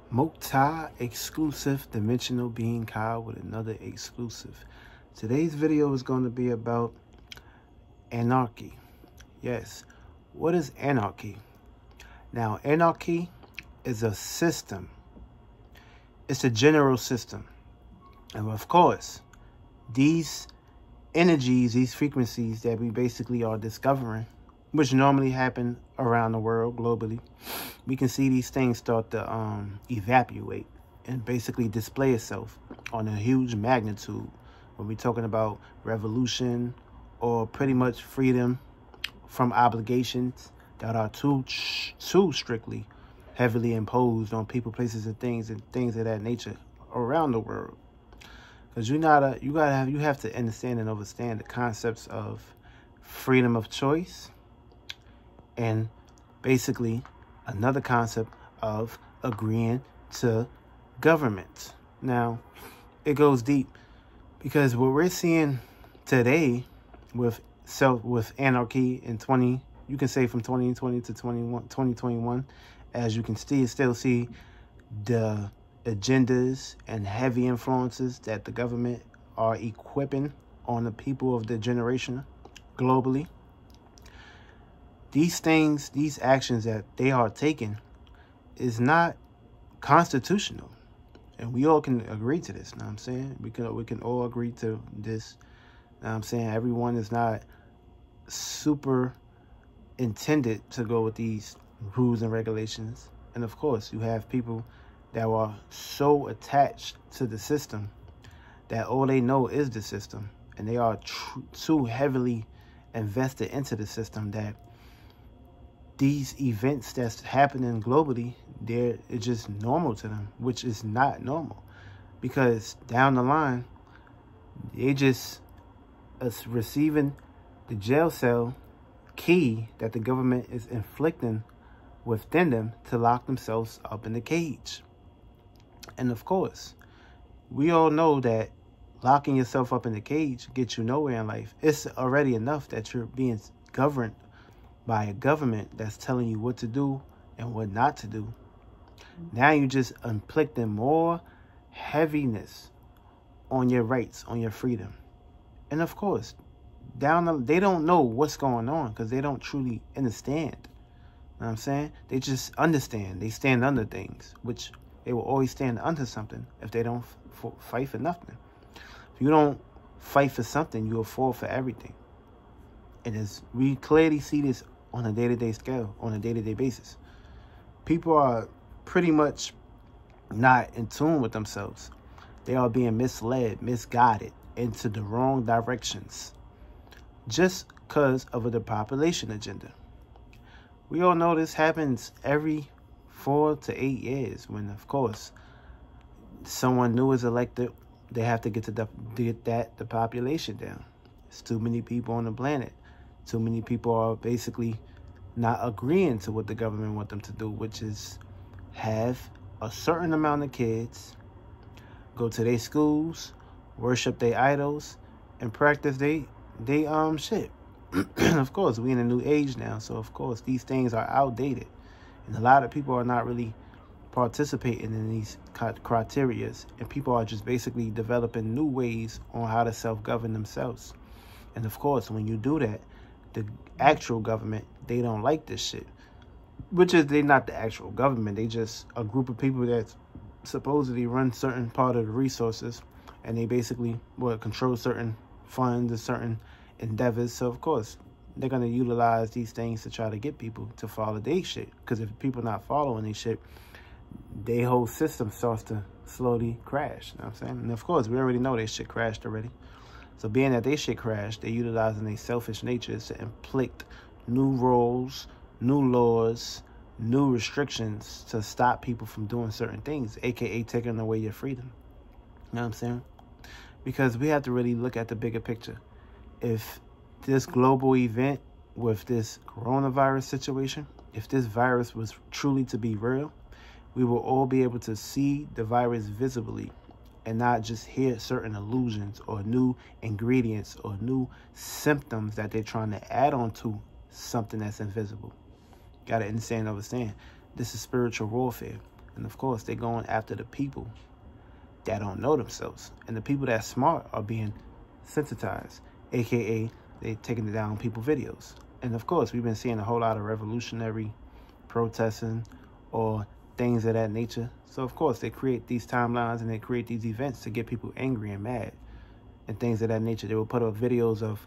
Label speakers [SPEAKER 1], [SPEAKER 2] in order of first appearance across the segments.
[SPEAKER 1] Multi-exclusive dimensional being Kyle with another exclusive. Today's video is going to be about anarchy. Yes, what is anarchy? Now, anarchy is a system. It's a general system. And of course, these energies, these frequencies that we basically are discovering, which normally happen around the world globally, we can see these things start to evaporate and basically display itself on a huge magnitude when we're talking about revolution or pretty much freedom from obligations that are too strictly heavily imposed on people, places, and things of that nature around the world. Because you have to understand and understand the concepts of freedom of choice and basically another concept of agreeing to government. Now, it goes deep because what we're seeing today with anarchy in you can say from 2020 to 2021, as you can still see the agendas and heavy influences that the government are equipping on the people of the generation globally. These things, these actions that they are taking is not constitutional. And we all can agree to this, know what I'm saying? We can all agree to this. Know what I'm saying? Everyone is not super intended to go with these rules and regulations. And of course, you have people that are so attached to the system that all they know is the system. And they are too heavily invested into the system that these events that's happening globally, it's just normal to them, which is not normal. Because down the line, they just receiving the jail cell key that the government is inflicting within them to lock themselves up in the cage. And of course, we all know that locking yourself up in the cage gets you nowhere in life. It's already enough that you're being governed by a government that's telling you what to do and what not to do. Now you're just inflicting more heaviness on your rights, on your freedom. And of course, they don't know what's going on because they don't truly understand. You know what I'm saying? They just understand. They stand under things, which they will always stand under something if they don't fight for nothing. If you don't fight for something, you'll fall for everything. And we clearly see this on a day-to-day scale, on a day-to-day basis. People are pretty much not in tune with themselves. They are being misled, misguided into the wrong directions just because of the depopulation agenda. We all know this happens every 4 to 8 years when, of course, someone new is elected. They have to get the population down. There's too many people on the planet. Too many people are basically not agreeing to what the government want them to do, which is have a certain amount of kids, go to their schools, worship their idols, and practice they shit. Of course, we in a new age now, so of course these things are outdated, and a lot of people are not really participating in these criterias, and people are just basically developing new ways on how to self-govern themselves. And of course, when you do that, the actual government, they don't like this shit. Which is, they're not the actual government. They just a group of people that supposedly run certain part of the resources. And they basically control certain funds and certain endeavors. So, of course, they're going to utilize these things to try to get people to follow their shit. Because if people not following their shit, their whole system starts to slowly crash. You know what I'm saying? And, of course, we already know their shit crashed already. So being that they shit crashed, they're utilizing their selfish natures to inflict new rules, new laws, new restrictions to stop people from doing certain things, aka taking away your freedom. You know what I'm saying? Because we have to really look at the bigger picture. If this global event with this coronavirus situation, if this virus was truly to be real, we will all be able to see the virus visibly and not just hear certain illusions or new ingredients or new symptoms that they're trying to add on to something that's invisible. Got to understand. This is spiritual warfare. And of course, they're going after the people that don't know themselves. And the people that's smart are being sensitized, aka they taking it down on people's videos. And of course, we've been seeing a whole lot of revolutionary protesting or things of that nature. So of course, they create these timelines and they create these events to get people angry and mad and things of that nature. They will put up videos of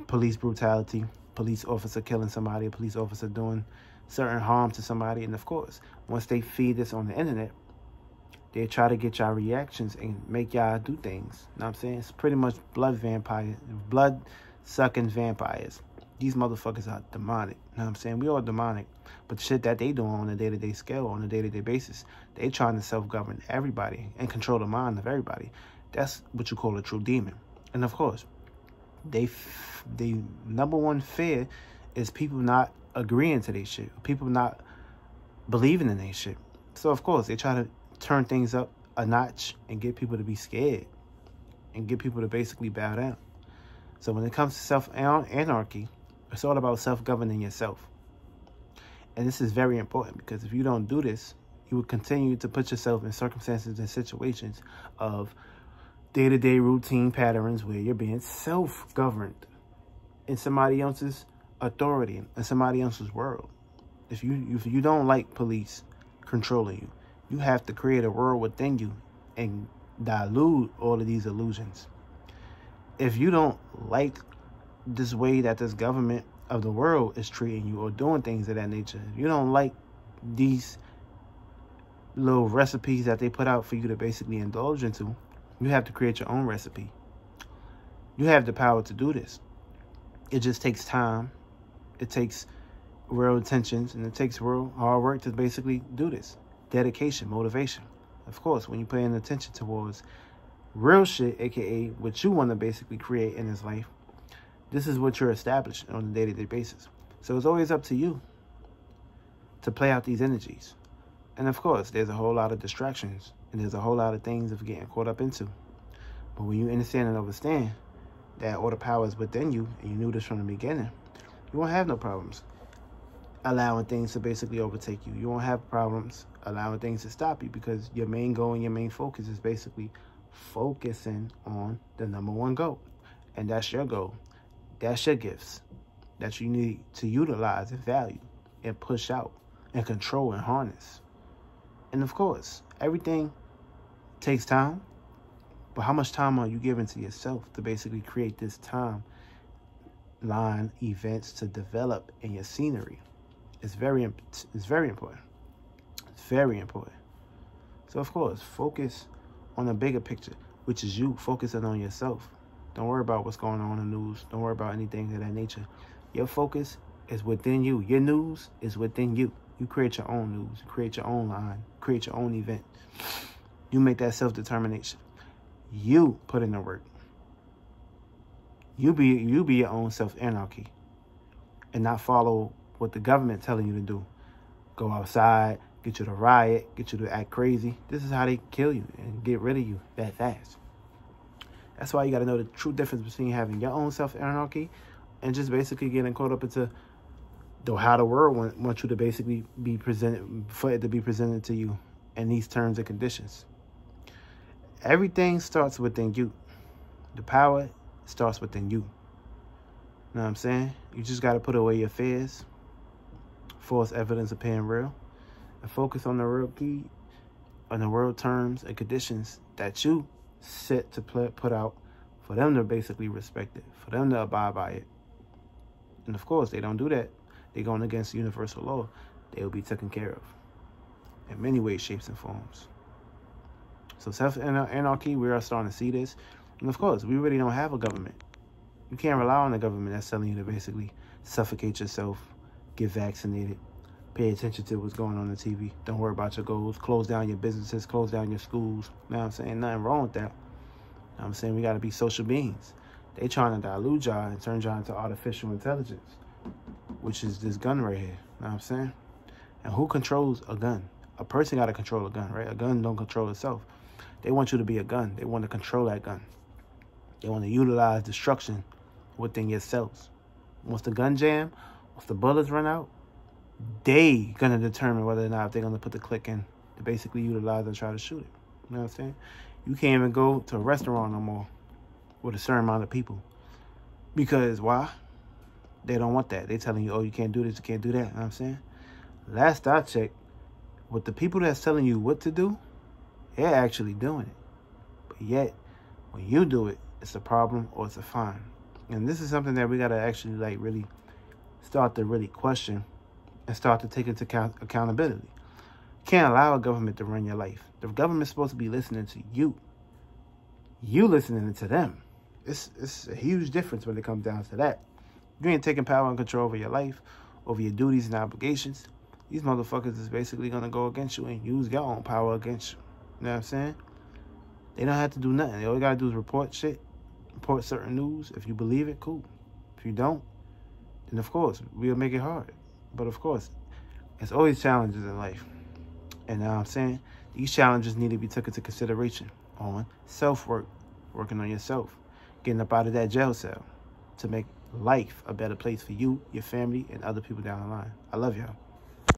[SPEAKER 1] police brutality, police officer killing somebody, a police officer doing certain harm to somebody. And of course, once they feed this on the internet, they try to get y'all reactions and make y'all do things. You know what I'm saying? It's pretty much blood-sucking vampires. These motherfuckers are demonic. You know what I'm saying? We all demonic. But the shit that they doing on a day-to-day scale, on a day-to-day basis, they trying to self-govern everybody and control the mind of everybody. That's what you call a true demon. And of course, the number one fear is people not agreeing to their shit. People not believing in their shit. So of course, they try to turn things up a notch and get people to be scared and get people to basically bow down. So when it comes to self-anarchy, it's all about self-governing yourself. And this is very important because if you don't do this, you will continue to put yourself in circumstances and situations of day-to-day routine patterns where you're being self-governed in somebody else's authority, in somebody else's world. If you don't like police controlling you, you have to create a world within you and dilute all of these illusions. If you don't like this way that this government of the world is treating you or doing things of that nature, if you don't like these little recipes that they put out for you to basically indulge into, you have to create your own recipe. You have the power to do this. It just takes time. It takes real intentions, and it takes real hard work to basically do this. Dedication, motivation. Of course, when you put in attention towards real shit, aka what you want to basically create in this life, this is what you're establishing on a day-to-day basis. So it's always up to you to play out these energies. And of course, there's a whole lot of distractions and there's a whole lot of things of getting caught up into. But when you understand and understand that all the power is within you, and you knew this from the beginning, you won't have no problems allowing things to basically overtake you. You won't have problems allowing things to stop you because your main goal and your main focus is basically focusing on the number one goal. And that's your goal. That's your gifts that you need to utilize and value and push out and control and harness. And of course, everything takes time. But how much time are you giving to yourself to basically create this timeline events to develop in your scenery? It's very important. It's very important. So of course, focus on the bigger picture, which is you focusing on yourself. Don't worry about what's going on in the news. Don't worry about anything of that nature. Your focus is within you. Your news is within you. You create your own news. Create your own line. Create your own event. You make that self-determination. You put in the work. You be your own self-anarchy. And not follow what the government telling you to do. Go outside, get you to riot, get you to act crazy. This is how they kill you and get rid of you that fast. That's why you got to know the true difference between having your own self-anarchy and just basically getting caught up into how the world wants you to basically be presented, for it to be presented to you in these terms and conditions. Everything starts within you. The power starts within you. You know what I'm saying? You just got to put away your fears, false evidence appearing real, and focus on the real key, on the real terms and conditions that you set to put out for them to basically respect it, for them to abide by it. And of course, they don't do that. They're going against universal law. They will be taken care of in many ways, shapes, and forms. So self-anarchy, we are starting to see this. And of course, we really don't have a government. You can't rely on the government that's telling you to basically suffocate yourself, get vaccinated, pay attention to what's going on TV. Don't worry about your goals. Close down your businesses, close down your schools. You know what I'm saying? Nothing wrong with that. You know what I'm saying? We got to be social beings. They trying to dilute y'all and turn y'all into artificial intelligence, which is this gun right here. You know what I'm saying? And who controls a gun? A person got to control a gun, right? A gun don't control itself. They want you to be a gun. They want to control that gun. They want to utilize destruction within yourselves. Once the gun jam, once the bullets run out, they going to determine whether or not they're going to put the click in to basically utilize and try to shoot it. You know what I'm saying? You can't even go to a restaurant no more with a certain amount of people. Because why? They don't want that. They telling you, oh, you can't do this, you can't do that. You know what I'm saying? Last I checked, with the people that's telling you what to do, they're actually doing it. But yet, when you do it, it's a problem or it's a fine. And this is something that we got to actually like really start to really question and start to take into accountability. You can't allow a government to run your life. The government's supposed to be listening to you. You listening to them. It's a huge difference when it comes down to that. You ain't taking power and control over your life, over your duties and obligations. These motherfuckers is basically going to go against you and use your own power against you. You know what I'm saying? They don't have to do nothing. All you got to do is report shit, report certain news. If you believe it, cool. If you don't, then of course, we'll make it hard. But of course, there's always challenges in life. And now I'm saying these challenges need to be taken into consideration on self-work, working on yourself, getting up out of that jail cell to make life a better place for you, your family, and other people down the line. I love y'all.